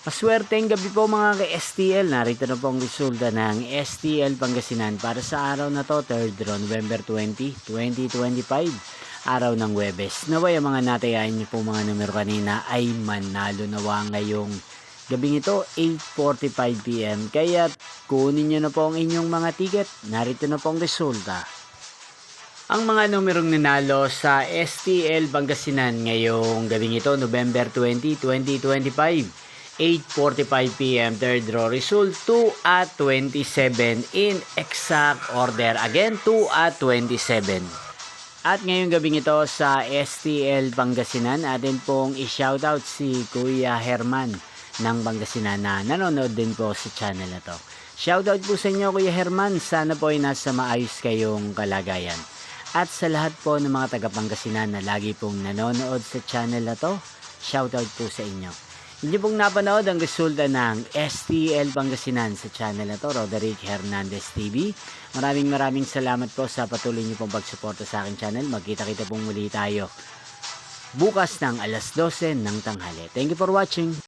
Maswerteng gabi po mga ka-STL. Narito na po ang resulta ng STL Pangasinan para sa araw na to, 3rd November 20, 2025. Araw ng Huwebes. Naway ang mga natayain niyo po mga numero kanina ay manalo nawa ngayong gabing ito, 8:45 PM. Kaya kunin niyo na po ang inyong mga ticket. Narito na po ang resulta. Ang mga numerong nanalo sa STL Pangasinan ngayong gabing ito, November 20, 2025. 8:45 PM, third draw result 2 at 27 in exact order. Again, 2 at 27. At ngayong gabing ito sa STL Pangasinan, atin pong i-shoutout si Kuya Herman ng Pangasinan na nanonood din po sa channel na to. Shoutout po sa inyo Kuya Herman, sana po ay nasa maayos kayong kalagayan. At sa lahat po ng mga taga Pangasinan na lagi pong nanonood sa channel na to, shoutout po sa inyo. Hindi pong napanood ang resulta ng STL Pangasinan sa channel na to, Roderick Hernandez TV. Maraming salamat po sa patuloy niyo pong pagsuporta sa aking channel. Magkita-kita pong muli tayo bukas ng alas 12 ng tanghali. Thank you for watching.